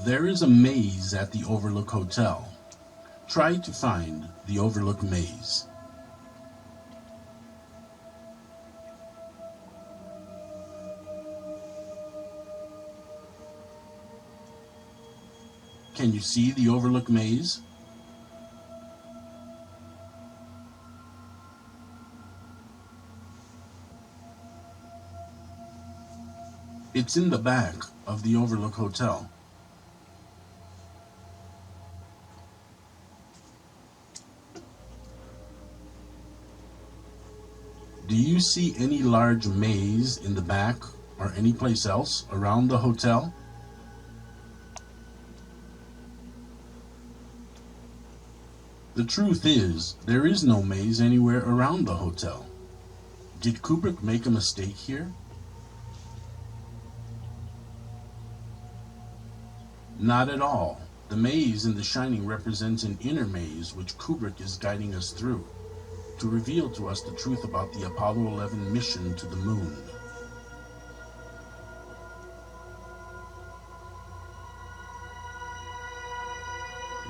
There is a maze at the Overlook Hotel. Try to find the Overlook maze. Can you see the Overlook maze? It's in the back of the Overlook Hotel. Do you see any large maze in the back or any place else around the hotel? The truth is, there is no maze anywhere around the hotel. Did Kubrick make a mistake here? Not at all. The maze in The Shining represents an inner maze which Kubrick is guiding us through, to reveal to us the truth about the Apollo 11 mission to the moon.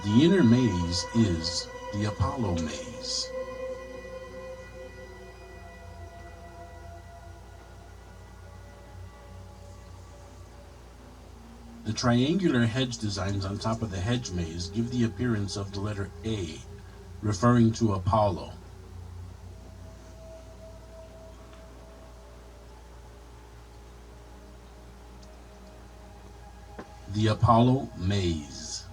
The inner maze is the Apollo maze. The triangular hedge designs on top of the hedge maze give the appearance of the letter A, referring to Apollo. The Apollo maze.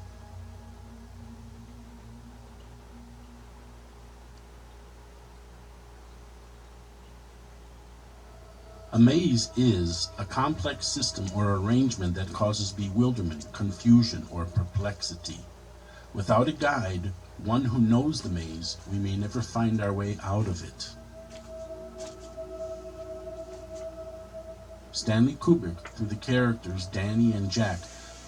A maze is a complex system or arrangement that causes bewilderment, confusion, or perplexity. Without a guide, one who knows the maze, we may never find our way out of it. Stanley Kubrick, through the characters Danny and Jack,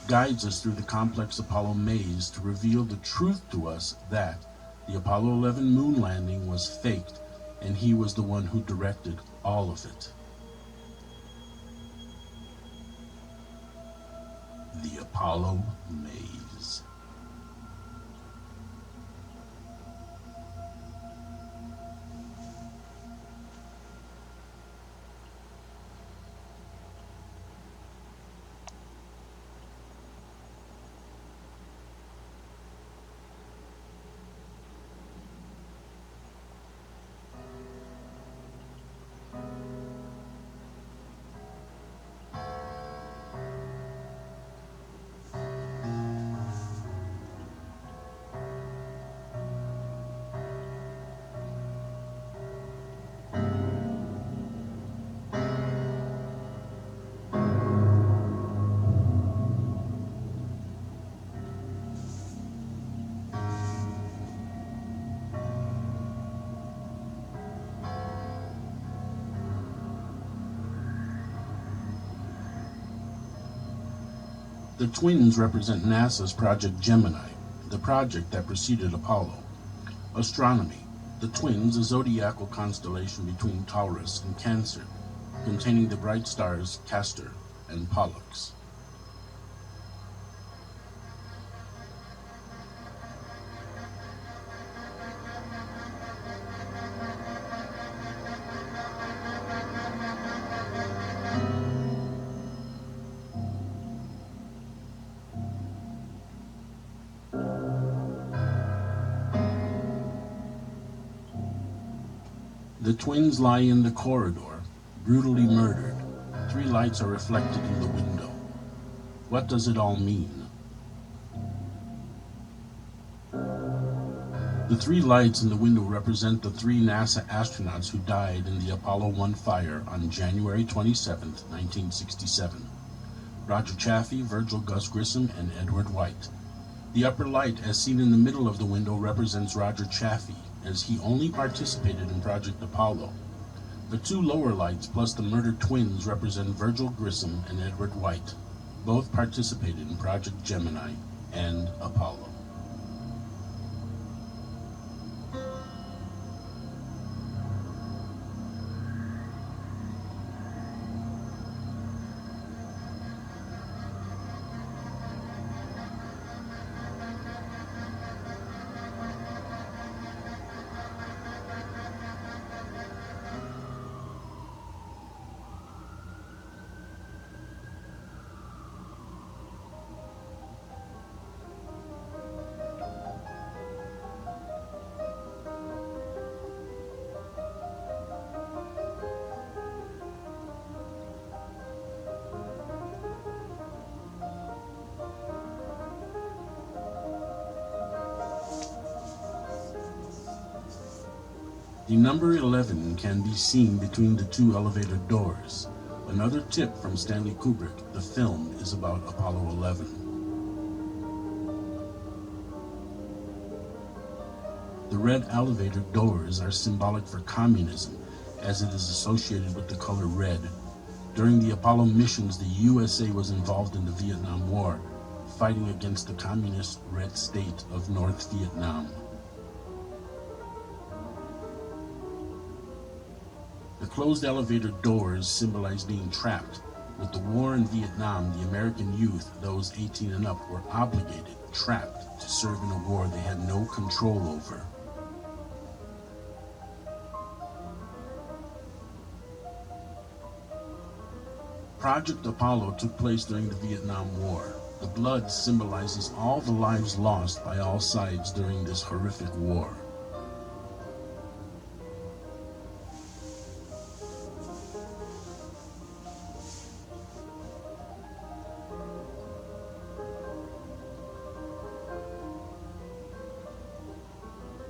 guides us through the complex Apollo maze to reveal the truth to us that the Apollo 11 moon landing was faked and he was the one who directed all of it. The Apollo maze. The twins represent NASA's Project Gemini, the project that preceded Apollo. Astronomy. The twins, a zodiacal constellation between Taurus and Cancer, containing the bright stars Castor and Pollux. The twins lie in the corridor, brutally murdered. 3 lights are reflected in the window. What does it all mean? The 3 lights in the window represent the 3 NASA astronauts who died in the Apollo 1 fire on January 27, 1967. Roger Chaffee, Virgil Gus Grissom, and Edward White. The upper light, as seen in the middle of the window, represents Roger Chaffee, as he only participated in Project Apollo. The 2 lower lights plus the murdered twins represent Virgil Grissom and Edward White. Both participated in Project Gemini and Apollo. The number 11 can be seen between the two elevator doors. Another tip from Stanley Kubrick: the film is about Apollo 11. The red elevator doors are symbolic for communism, as it is associated with the color red. During the Apollo missions, the USA was involved in the Vietnam War, fighting against the communist red state of North Vietnam. The closed elevator doors symbolize being trapped. With the war in Vietnam, the American youth, those 18 and up, were obligated, trapped, to serve in a war they had no control over. Project Apollo took place during the Vietnam War. The blood symbolizes all the lives lost by all sides during this horrific war.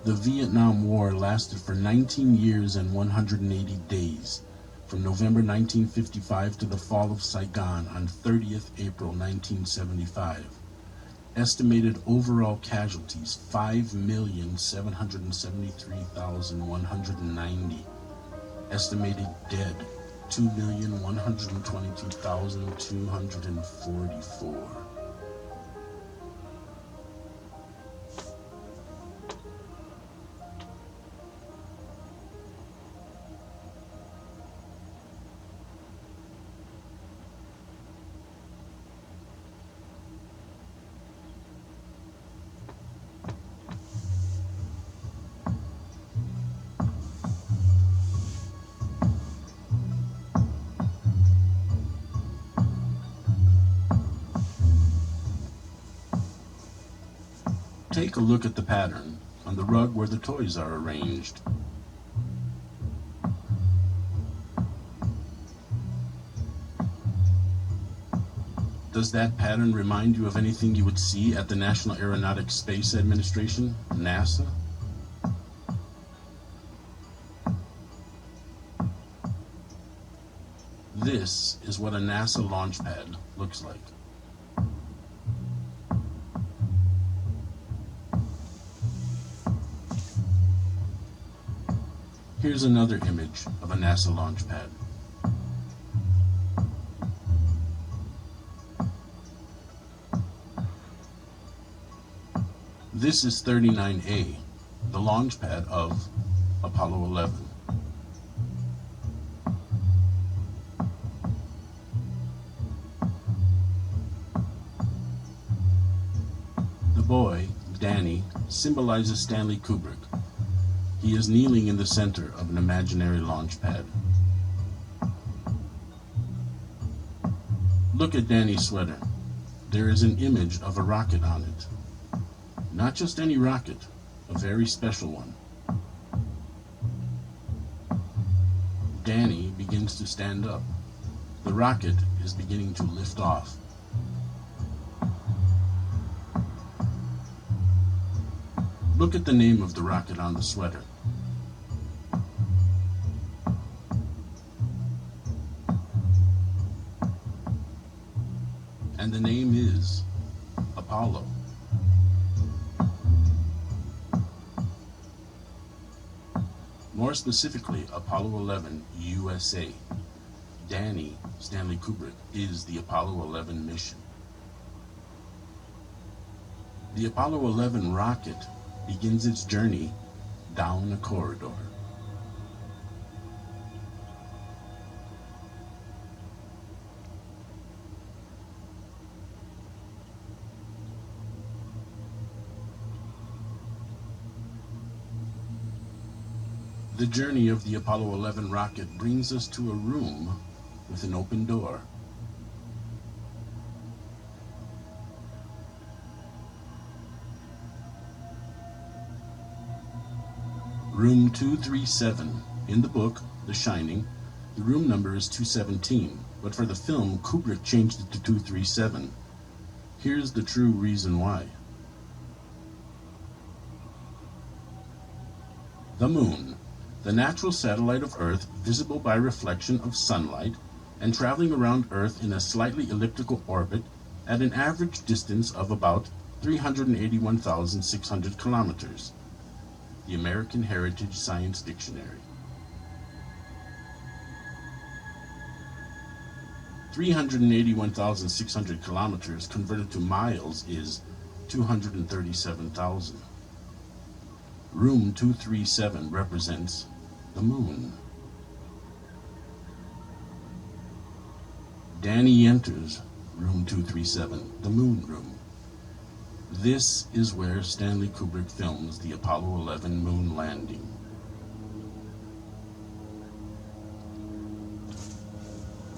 The Vietnam War lasted for 19 years and 180 days, from November 1955 to the fall of Saigon on 30th April 1975. Estimated overall casualties, 5,773,190. Estimated dead, 2,122,244. Take a look at the pattern on the rug where the toys are arranged. Does that pattern remind you of anything you would see at the National Aeronautics Space Administration, NASA? This is what a NASA launch pad looks like. Here's another image of a NASA launch pad. This is 39A, the launch pad of Apollo 11. The boy, Danny, symbolizes Stanley Kubrick. He is kneeling in the center of an imaginary launch pad. Look at Danny's sweater. There is an image of a rocket on it. Not just any rocket, a very special one. Danny begins to stand up. The rocket is beginning to lift off. Look at the name of the rocket on the sweater. And the name is Apollo. More specifically, Apollo 11 USA. Danny, Stanley Kubrick, is the Apollo 11 mission. The Apollo 11 rocket begins its journey down a corridor. The journey of the Apollo 11 rocket brings us to a room with an open door. Room 237. In the book, The Shining, the room number is 217, but for the film, Kubrick changed it to 237. Here's the true reason why. The moon, the natural satellite of Earth, visible by reflection of sunlight, and traveling around Earth in a slightly elliptical orbit at an average distance of about 381,600 kilometers. The American Heritage Science Dictionary. 381,600 kilometers converted to miles is 237,000. Room 237 represents the moon. Danny enters room 237, the moon room. This is where Stanley Kubrick films the Apollo 11 moon landing.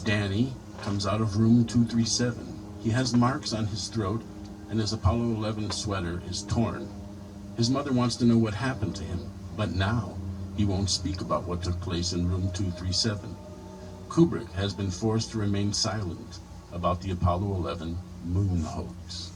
Danny comes out of room 237. He has marks on his throat and his Apollo 11 sweater is torn. His mother wants to know what happened to him, but now he won't speak about what took place in room 237. Kubrick has been forced to remain silent about the Apollo 11 moon hoax.